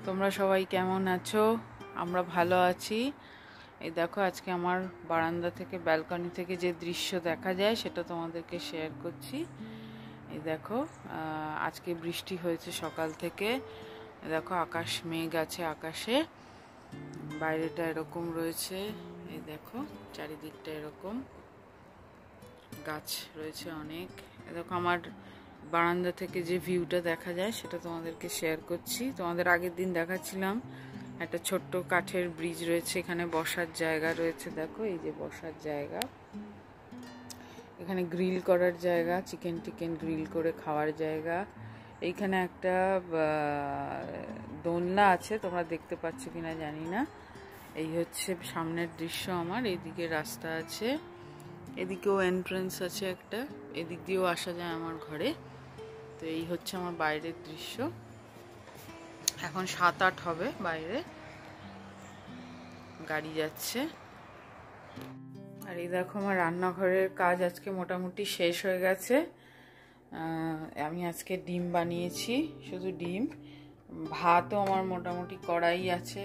তোমরা সবাই কেমন আছো? আমরা ভালো আছি। এই দেখো, আজকে আমার বারান্দা থেকে, ব্যালকনি থেকে যে দৃশ্য দেখা যায় সেটা তোমাদেরকে শেয়ার করছি। এই দেখো, আজকে বৃষ্টি হয়েছে সকাল থেকে। দেখো, আকাশ মেঘ আছে আকাশে, বাইরেটা এরকম রয়েছে। এই দেখো, চারিদিকটা এরকম, গাছ রয়েছে অনেক। দেখো, আমার বারান্দা থেকে যে ভিউটা দেখা যায় সেটা তোমাদেরকে শেয়ার করছি। তোমাদের আগের দিন দেখাচ্ছিলাম একটা ছোট্ট কাঠের ব্রিজ রয়েছে, এখানে বসার জায়গা রয়েছে। দেখো, এই যে বসার জায়গা, এখানে গ্রিল করার জায়গা, চিকেন টিকেন গ্রিল করে খাওয়ার জায়গা। এইখানে একটা দোলনা আছে, তোমরা দেখতে পাচ্ছ কিনা জানি না। এই হচ্ছে সামনের দৃশ্য আমার। এইদিকে রাস্তা আছে, এদিকেও এন্ট্রান্স আছে একটা, এদিক দিয়েও আসা যায় আমার ঘরে। তো এই হচ্ছে আমার বাইরের দৃশ্য। এখন 7-8 হবে, বাইরে গাড়ি যাচ্ছে। আর এই দেখো, আমার রান্নাঘরের কাজ আজকে মোটামুটি শেষ হয়ে গেছে। আমি আজকে ডিম বানিয়েছি, শুধু ডিম। ভাতও আমার মোটামুটি করাই আছে,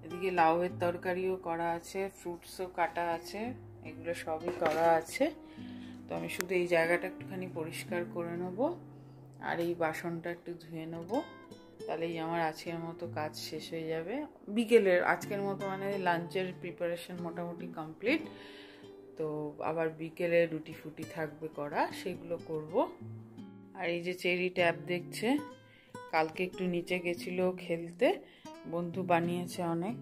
এদিকে লাউয়ের তরকারিও করা আছে, ফ্রুটসও কাটা আছে, এগুলো সবই করা আছে। তো আমি শুধু এই জায়গাটা একটুখানি পরিষ্কার করে নেবো, আর এই বাসনটা একটু ধুয়ে নেবো, তাহলেই আমার আজকের মতো কাজ শেষ হয়ে যাবে। বিকেলের আজকের মতো মানে লাঞ্চের প্রিপারেশন মোটামুটি কমপ্লিট। তো আবার বিকেলে রুটি ফুটি থাকবে করা, সেগুলো করব। আর এই যে চেরি ট্যাপ দেখছে, কালকে একটু নিচে গেছিল খেলতে, বন্ধু বানিয়েছে অনেক।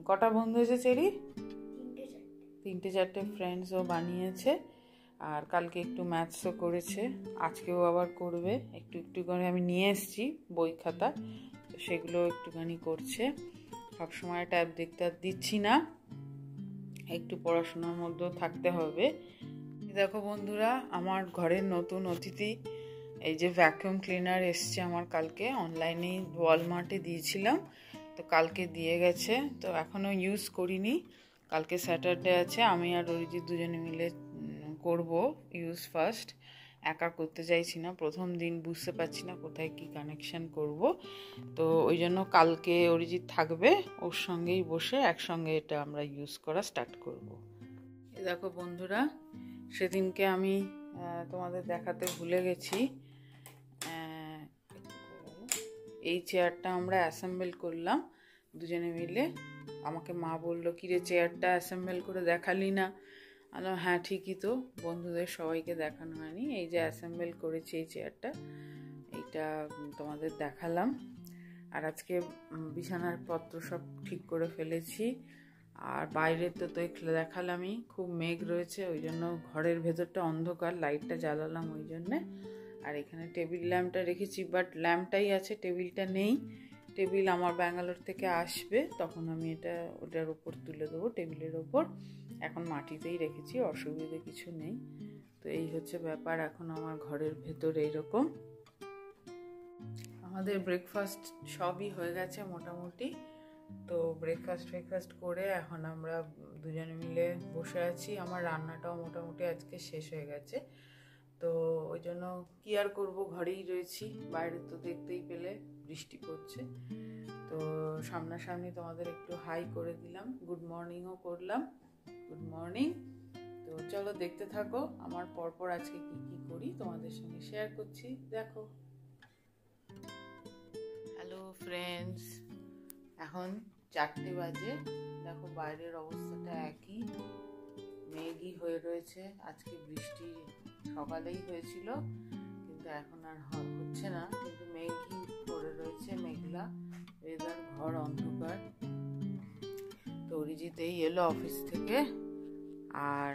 কটা বন্ধু হয়েছে চেরি? 3-4টে ফ্রেন্ডসও বানিয়েছে। আর কালকে একটু ম্যাথসও করেছে, আজকেও আবার করবে। একটু একটু করে আমি নিয়ে এসেছি বই খাতা, তো সেগুলো একটুখানি করছে। সবসময় ট্যাব দেখতে দিচ্ছি না, একটু পড়াশোনার মধ্যেও থাকতে হবে। দেখো বন্ধুরা, আমার ঘরের নতুন অতিথি, এই যে ভ্যাকুয়াম ক্লিনার এসছে আমার কালকে, অনলাইনে ওয়ালমার্টে দিয়েছিলাম, তো কালকে দিয়ে গেছে। তো এখনও ইউজ করিনি, কালকে স্যাটারডে আছে, আমি আর অরিজিৎ দুজনে মিলে করব ইউজ ফার্স্ট। একা করতে চাইছি না, প্রথম দিন বুঝতে পারছি না কোথায় কি কানেকশন করব। তো ওই জন্য কালকে অরিজিৎ থাকবে, ওর সঙ্গেই বসে একসঙ্গে এটা আমরা ইউজ করা স্টার্ট করব। এই দেখো বন্ধুরা, সেদিনকে আমি তোমাদের দেখাতে ভুলে গেছি, এই চেয়ারটা আমরা অ্যাসেম্বল করলাম দুজনে মিলে। আমাকে মা বললো, কিরে চেয়ারটা অ্যাসেম্বল করে দেখালি না? আলো, হ্যাঁ ঠিকই তো, বন্ধুদের সবাইকে দেখানো হয়নি। এই যে অ্যাসেম্বল করেছি এই চেয়ারটা, এইটা তোমাদের দেখালাম। আর আজকে বিছানার পত্র সব ঠিক করে ফেলেছি। আর বাইরের তো দেখালামই, খুব মেঘ রয়েছে, ওই জন্য ঘরের ভেতরটা অন্ধকার, লাইটটা জ্বালালাম ওই জন্যে। আর এখানে টেবিল ল্যাম্পটা রেখেছি, বাট ল্যাম্পটাই আছে, টেবিলটা নেই। টেবিল আমার ব্যাঙ্গালোর থেকে আসবে, তখন আমি ওটার ওপর তুলে দেবো, টেবিলের ওপর। এখন মাটিতেই রেখেছি, অসুবিধে কিছু নেই। তো এই হচ্ছে ব্যাপার, এখন আমার ঘরের ভেতর এইরকম। আমাদের ব্রেকফাস্ট সবই হয়ে গেছে মোটামুটি। তো ব্রেকফাস্ট করে এখন আমরা দুজনে মিলে বসে আছি। আমার রান্নাটাও মোটামুটি আজকে শেষ হয়ে গেছে, তো ওই জন্য কি আর করবো, ঘরেই রয়েছি। বাইরে তো দেখতেই পেলে বৃষ্টি পড়ছে, তো সামনাসামনি তোমাদের একটু হাই করে দিলাম, গুড মর্নিংও করলাম। Good morning. তো চলো দেখতে থাকো, আমার পরপর আজকে কি কি করি তোমাদের সঙ্গে শেয়ার করছি, দেখো। হ্যালো ফ্রেন্ডস, এখন 4টে বাজে। দেখো বাইরের অবস্থাটা একই, মেঘই হয়ে রয়েছে। আজকে বৃষ্টি সকালেই হয়েছিল, কিন্তু এখন আর হচ্ছে না, কিন্তু মেঘই পড়ে রয়েছে, মেঘলা ওয়েদার, ঘর অন্ধকার। তো অরিজিৎ এই এলো অফিস থেকে, আর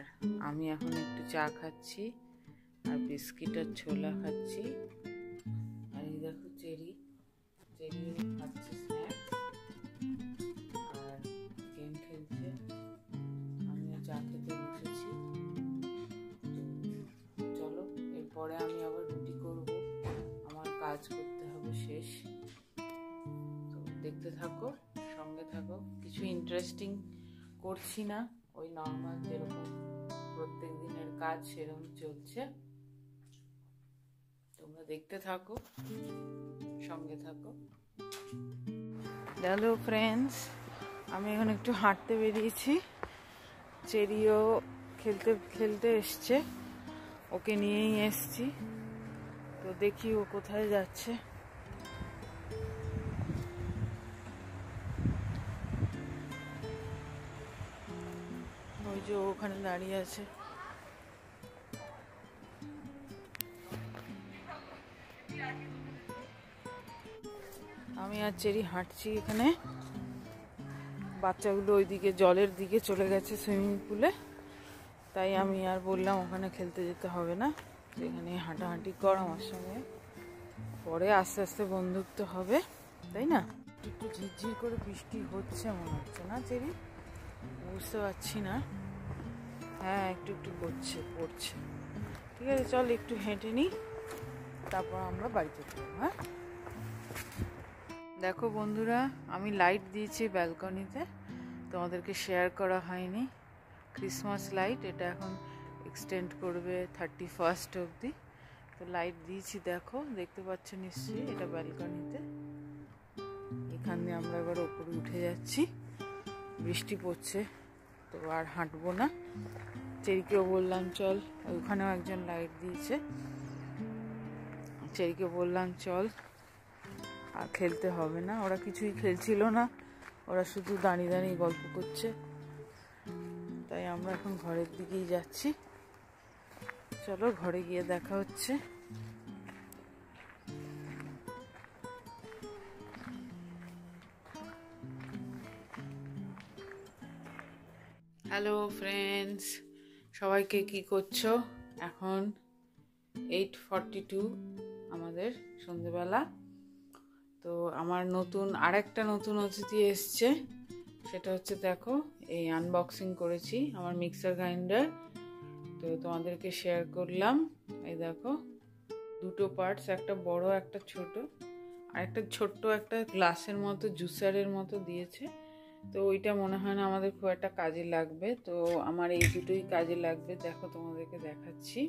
আমি এখন একটু চা খাচ্ছি আর বিস্কিট আর ছোলা খাচ্ছি। আর এই দেখো চেরি খাচ্ছে স্ন্যাক্স আর গেম খেলছে, আমিও চা খেতে বসেছি। তো চলো, এরপরে আমি আবার রুটি করব, আমার কাজ করতে হবে শেষ। তো দেখতে থাকো, সঙ্গে থাকো। কিছু ইন্টারেস্টিং করছি না, ওই নর্মাল যেরকম প্রত্যেক দিনের কাজ সেরকম চলছে। তোমরা দেখতে থাকো, সঙ্গে থাকো। হ্যালো ফ্রেন্ডস, আমি এখন একটু হাঁটতে বেরিয়েছি। চেরিও খেলতে খেলতে এসছে, ওকে নিয়েই এসছি। তো দেখি ও কোথায় যাচ্ছে। ওই যে ওখানে দাঁড়িয়ে আছে। আমি আর চেরি হাঁটছি এখানে। বাচ্চাগুলো ওইদিকে জলের দিকে চলে গেছে সুইমিং পুলে, তাই আমি আর বললাম ওখানে খেলতে যেতে হবে না, এখানে হাঁটাহাঁটি কর আমার সঙ্গে, পরে আস্তে আস্তে বন্ধুত্ব হবে, তাই না? একটু ঝিরঝির করে বৃষ্টি হচ্ছে মনে হচ্ছে, না চেরি? বুঝতে পারছি না। হ্যাঁ, একটু একটু পড়ছে। ঠিক আছে, চল একটু হেঁটে নিই, তারপর আমরা বাড়িতে যাবো। হ্যাঁ, দেখো বন্ধুরা, আমি লাইট দিয়েছি ব্যালকনিতে, তোমাদেরকে শেয়ার করা হয়নি। ক্রিসমাস লাইট, এটা এখন এক্সটেন্ড করবে 31 অবধি। তো লাইট দিয়েছি, দেখো, দেখতে পাচ্ছ নিশ্চয়ই। এটা ব্যালকনিতে, এখান দিয়ে আমরা এবার ওপরে উঠে যাচ্ছি। বৃষ্টি পড়ছে, তো আর হাঁটবো না। চেরিকেও বললাম চল, ওখানেও একজন লাইট দিয়েছে। চেরিকে বললাম চল, আর খেলতে হবে না। ওরা কিছুই খেলছিল না, ওরা শুধু দাঁড়িয়ে দাঁড়িয়ে গল্প করছে। তাই আমরা এখন ঘরের দিকেই যাচ্ছি। চলো, ঘরে গিয়ে দেখা হচ্ছে। হ্যালো ফ্রেন্ডস, সবাইকে কি করছো? এখন 8:42 আমাদের সন্ধেবেলা। তো আমার আরেকটা নতুন অতিথি এসছে। সেটা হচ্ছে, দেখো, এই আনবক্সিং করেছি আমার মিক্সার গ্রাইন্ডার। তো তোমাদেরকে শেয়ার করলাম। এই দেখো, দুটো পার্টস, একটা বড় একটা ছোট, আর একটা ছোট্ট একটা গ্লাসের মতো জুসারের মতো দিয়েছে। তো ওইটা মনে হয় না আমাদের খুব একটা কাজে লাগবে, তো আমার এই দুটোই কাজে লাগবে। দেখো, তোমাদেরকে দেখাচ্ছি।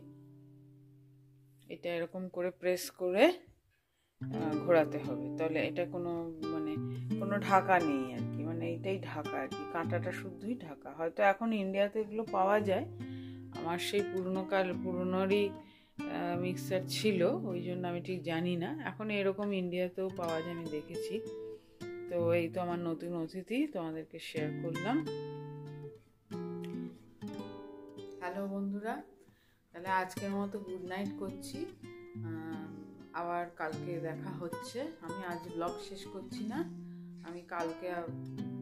এটা এরকম করে প্রেস করে ঘোরাতে হবে, তাহলে এটা কোনো ঢাকা নেই আর কি, এইটাই ঢাকা আর কি, কাঁটাটা শুদ্ধই ঢাকা। হয়তো এখন ইন্ডিয়াতে এগুলো পাওয়া যায়, আমার সেই পুরনোরই মিক্সার ছিল, ওই জন্য আমি ঠিক জানি না। এখন এরকম ইন্ডিয়াতেও পাওয়া যায়, আমি দেখেছি। তো এই তো আমার নতুন অতিথি, তোমাদেরকে শেয়ার করলাম। হ্যালো বন্ধুরা, তাহলে আজকের মতো গুড নাইট করছি। আবার কালকে দেখা হচ্ছে। আমি আজ ব্লগ শেষ করছি না, আমি কালকে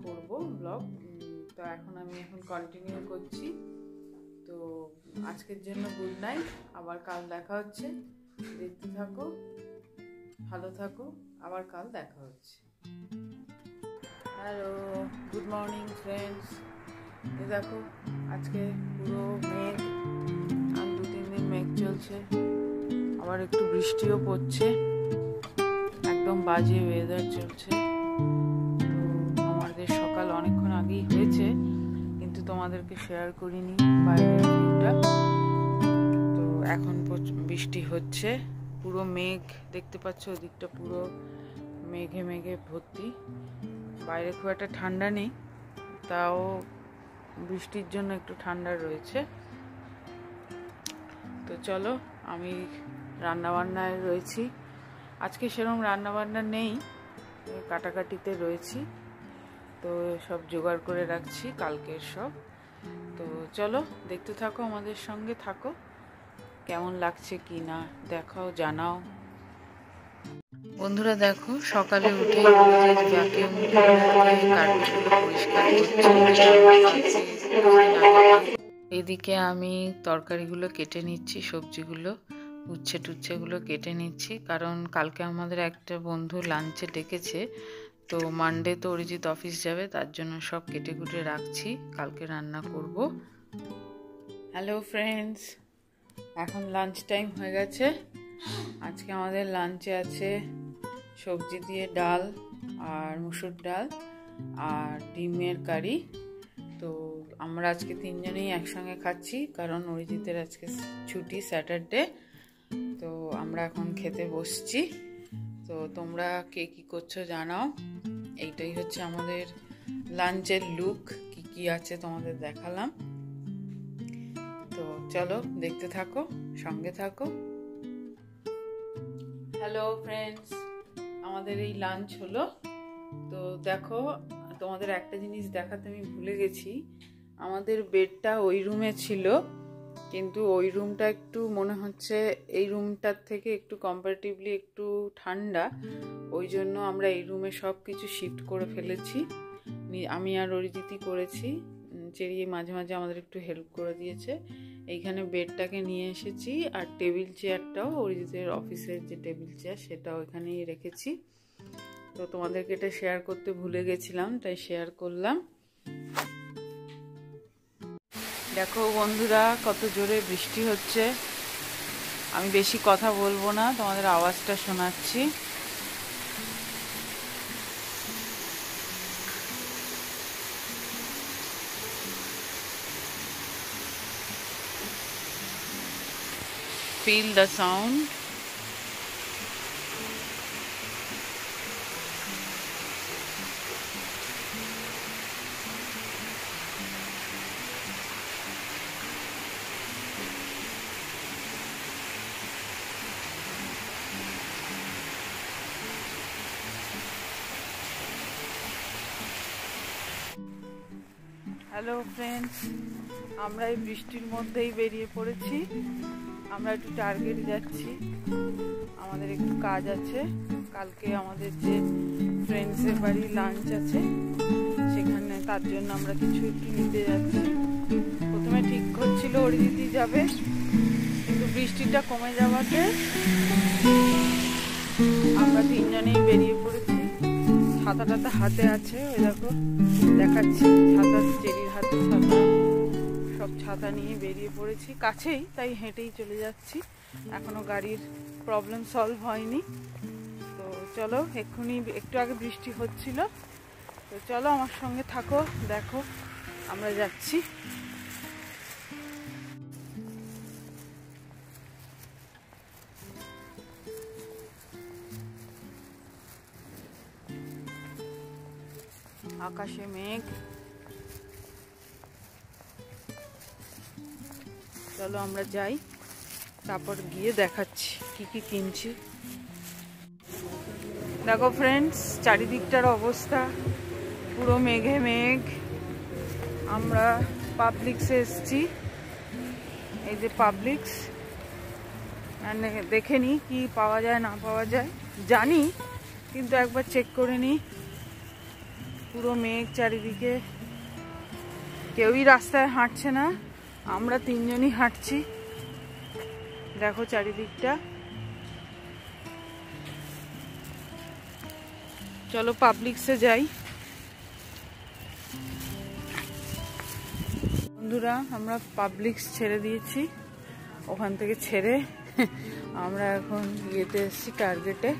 করব ব্লগ। তো আমি এখন কন্টিনিউ করছি। তো আজকের জন্য গুড নাইট, আবার কাল দেখা হচ্ছে। দেখতে থাকো, ভালো থাকো, আবার কাল দেখা হচ্ছে। Hello, good morning friends. এই দেখো, আজকে পুরো মেঘ, আর 2-3 দিন মেঘ চলছে, আবার একটু বৃষ্টিও পড়ছে, একদম বাজে ওয়েদার চলছে। তো আমাদের সকাল অনেকক্ষণ আগেই হয়েছে, কিন্তু তোমাদেরকে শেয়ার করিনি বাইরের ভিউটা। তো এখন বৃষ্টি হচ্ছে, পুরো মেঘ দেখতে পাচ্ছ, ওদিকটা পুরো মেঘে মেঘে ভর্তি। বাইরে খুব একটা ঠান্ডা নেই, তাও বৃষ্টির জন্য একটু ঠান্ডা রয়েছে। তো চলো, আমি রান্নাবান্নায় রয়েছি। আজকে সেরকম রান্নাবান্না নেই, কাটাকাটিতে রয়েছি। তো সব জোগাড় করে রাখছি কালকের সব। তো চলো, দেখতে থাকো, আমাদের সঙ্গে থাকো, কেমন লাগছে কি না দেখাও, জানাও। বন্ধুরা দেখো, সকালে উঠে ভ্যাকুয়াম কার্পেটগুলো পরিষ্কার করছি। এদিকে আমি তরকারিগুলো কেটে নিচ্ছি, সবজিগুলো, উচ্ছে টুচ্ছেগুলো কেটে নিচ্ছি, কারণ কালকে আমাদের একটা বন্ধু লাঞ্চে ডেকেছে। তো মানডে তো অরিজিৎ অফিস যাবে, তার জন্য সব কেটে কুটে রাখছি, কালকে রান্না করব। হ্যালো ফ্রেন্ডস, এখন লাঞ্চ টাইম হয়ে গেছে। আজকে আমাদের লাঞ্চে আছে সবজি দিয়ে ডাল আর মুসুর ডাল আর ডিমের কারি। তো আমরা আজকে 3 জনেই একসঙ্গে খাচ্ছি, কারণ অরিজিতের আজকে ছুটি, স্যাটারডে। তো আমরা এখন খেতে বসছি। তো তো তোমরা কে কী করছো জানাও। এইটাই হচ্ছে আমাদের লাঞ্চের লুক, কি আছে তোমাদের দেখালাম। তো চলো দেখতে থাকো, সঙ্গে থাকো। হ্যালো ফ্রেন্ডস, আমাদের এই লাঞ্চ হলো। তো দেখো, তোমাদের একটা জিনিস দেখাতে আমি ভুলে গেছি। আমাদের বেডটা ওই রুমে ছিল, কিন্তু ওই রুমটা একটু মনে হচ্ছে এই রুমটার থেকে একটু কম্পারেটিভলি একটু ঠান্ডা, ওই জন্য আমরা এই রুমে সব কিছু শিফট করে ফেলেছি। আমি আর অরিজিৎই করেছি, চেরি মাঝে মাঝে আমাদের একটু হেল্প করে দিয়েছে। এইখানে বেডটাকে নিয়ে এসেছি, আর টেবিল চেয়ারটাও অরিজিতের অফিসের যে টেবিল চেয়ার সেটাও এখানেই রেখেছি। তো তোমাদেরকে এটা শেয়ার করতে ভুলে গেছিলাম, তাই শেয়ার করলাম। দেখো বন্ধুরা, কত জোরে বৃষ্টি হচ্ছে। আমি বেশি কথা বলবো না, তোমাদের আওয়াজটা শোনাচ্ছি। Feel the sound. Hello friends, আমরা এই বৃষ্টির মধ্যেই বেরিয়ে পড়েছি। আমরা একটু টার্গেট যাচ্ছি, আমাদের একটু কাজ আছে। কালকে আমাদের যে ফ্রেন্ডসের বাড়ি লাঞ্চ আছে, সেখানে তার জন্য আমরা কিছু একটু নিতে যাচ্ছি। প্রথমে ঠিক হচ্ছিল অরিজিৎই যাবে, কিন্তু বৃষ্টিটা কমে যাওয়াতে আমরা তিনজনেই বেরিয়ে পড়েছি। ছাতা টাতা হাতে আছে, ওই দেখো দেখাচ্ছি ছাতা, চেরির হাতে ছাতা, সব ছাতা নিয়ে বেরিয়ে পড়েছি। কাছেই, তাই হেঁটেই চলে যাচ্ছি। এখনো গাড়ির প্রবলেম সলভ হয়নি। তো চলো, এক্ষুনি একটু আগে বৃষ্টি হচ্ছিল। তো চলো আমার সঙ্গে থাকো, দেখো আমরা যাচ্ছি। আকাশে মেঘ। চলো আমরা যাই, তারপর গিয়ে দেখাচ্ছি কি কি কিনছি। দেখো ফ্রেন্ডস, চারিদিকটার অবস্থা পুরো মেঘে মেঘ। আমরা পাবলিক্সে এসছি, এই যে পাবলিক্স। দেখে নিই কি পাওয়া যায় না পাওয়া যায়, জানি কিন্তু একবার চেক করে নিই। পুরো মেঘ চারিদিকে, কেউই রাস্তায় হাঁটছে না, আমরা তিনজনই হাঁটছি। দেখো চারিদিকটা। চলো পাবলিক্সে যাই। বন্ধুরা, আমরা পাবলিক্স ছেড়ে দিয়েছি, ওখান থেকে ছেড়ে আমরা এখন ইয়েতে এসেছি, টার্গেটে।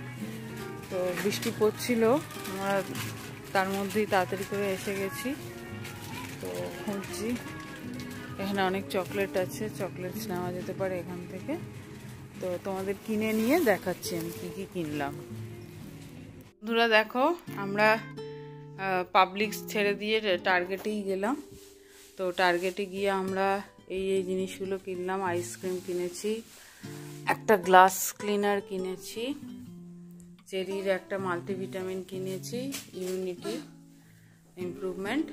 তো বৃষ্টি পড়ছিল, আমরা তার মধ্যেই তাড়াতাড়ি করে এসে গেছি। তো খুঁজছি, এখানে অনেক চকলেট আছে, চকলেটস নেওয়া যেতে পারে এখান থেকে। তো তোমাদের কিনে নিয়ে দেখাচ্ছি আমি কি কি কিনলাম। বন্ধুরা দেখো, আমরা পাবলিক্স ছেড়ে দিয়ে টার্গেটেই গেলাম। তো টার্গেটে গিয়ে আমরা এই জিনিসগুলো কিনলাম। আইসক্রিম কিনেছি, একটা গ্লাস ক্লিনার কিনেছি, চেরির একটা মাল্টিভিটামিন কিনেছি, ইমিউনিটি ইমপ্রুভমেন্ট,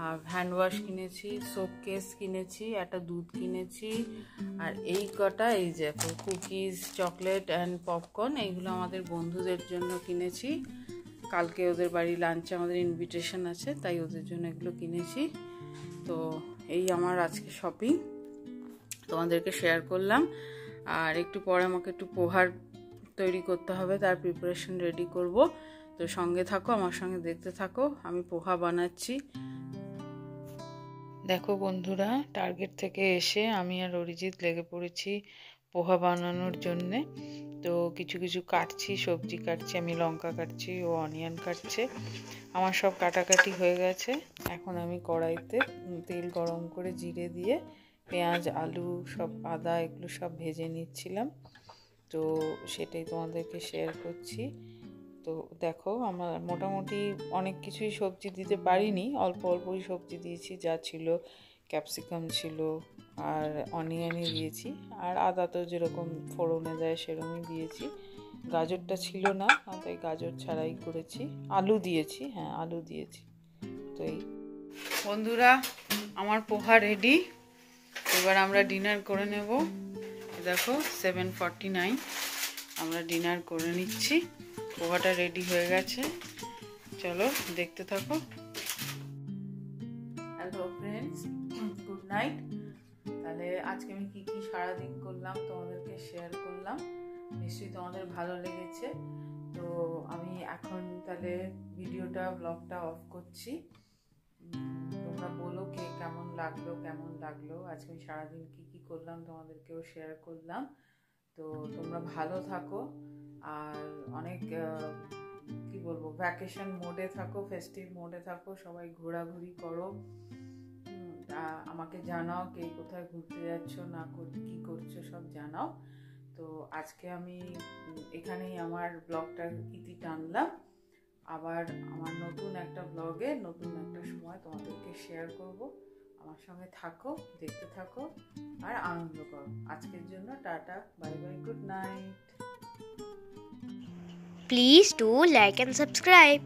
আর হ্যান্ড ওয়াশ কিনেছি, সোপ কেস কিনেছি, একটা দুধ কিনেছি, আর এই কটা এই যে কুকিজ, চকলেট অ্যান্ড পপকর্ন, এইগুলো আমাদের বন্ধুদের জন্য কিনেছি। কালকে ওদের বাড়ি লাঞ্চে আমাদের ইনভিটেশন আছে, তাই ওদের জন্য এগুলো কিনেছি। তো এই আমার আজকে শপিং, তোমাদেরকে শেয়ার করলাম। আর একটু পরে আমাকে একটু পোহার তৈরি করতে হবে, তার প্রিপারেশন রেডি করব। তো সঙ্গে থাকো, আমার সঙ্গে দেখতে থাকো, আমি পোহা বানাচ্ছি। দেখো বন্ধুরা, টার্গেট থেকে এসে আমি আর অরিজিৎ লেগে পড়েছি পোহা বানানোর জন্যে। তো কিছু কিছু কাটছি, সবজি কাটছি, আমি লঙ্কা কাটছি, ও অনিয়ন কাটছে। আমার সব কাটাকাটি হয়ে গেছে। এখন আমি কড়াইতে তেল গরম করে জিরে দিয়ে পেঁয়াজ, আলু, সব আদা, এগুলো সব ভেজে নিচ্ছিলাম। তো তো সেটাই তোমাদেরকে শেয়ার করছি। তো দেখো আমার মোটামুটি অনেক কিছুই সবজি দিতে পারিনি, অল্প অল্পই সবজি দিয়েছি, যা ছিল ক্যাপসিকাম ছিল আর অনিয়নই দিয়েছি, আর আদা তো যেরকম ফোড়নে দেয় সেরকমই দিয়েছি। গাজরটা ছিল না, তাই গাজর ছাড়াই করেছি। আলু দিয়েছি, হ্যাঁ আলু দিয়েছি। তো এই বন্ধুরা, আমার পোহা রেডি। এবার আমরা ডিনার করে নেব। দেখো 7:49 আমরা ডিনার করে নিচ্ছি। পোহাটা রেডি হয়ে গেছে, চলো দেখতে থাকো। Hello friends, good night. তাহলে আজকে আমি কি কি সারাদিন করলাম তোমাদেরকে শেয়ার করলাম, নিশ্চয়ই তোমাদের ভালো লেগেছে। তো আমি এখন তাহলে ভিডিওটা ব্লগটা অফ করছি। তোমরা বলো কে কেমন লাগলো আজকে আমি সারাদিন কি কি করলাম তোমাদেরকেও শেয়ার করলাম। তো তোমরা ভালো থাকো, আর অনেক কি বলবো ভ্যাকেশন মোডে থাকো, ফেস্টিভ মোডে থাকো, সবাই ঘোরাঘুরি করো। আমাকে জানাও কে কোথায় ঘুরতে যাচ্ছ, না কি করছো, সব জানাও। তো আজকে আমি এখানেই আমার ব্লগটা ইতি টানলাম। আবার আমার নতুন একটা ব্লগে নতুন একটা সময় তোমাদেরকে শেয়ার করব। আমার সঙ্গে থাকো, দেখতে থাকো আর আনন্দ করো। আজকের জন্য tata, bye bye, good night. Please do like and subscribe.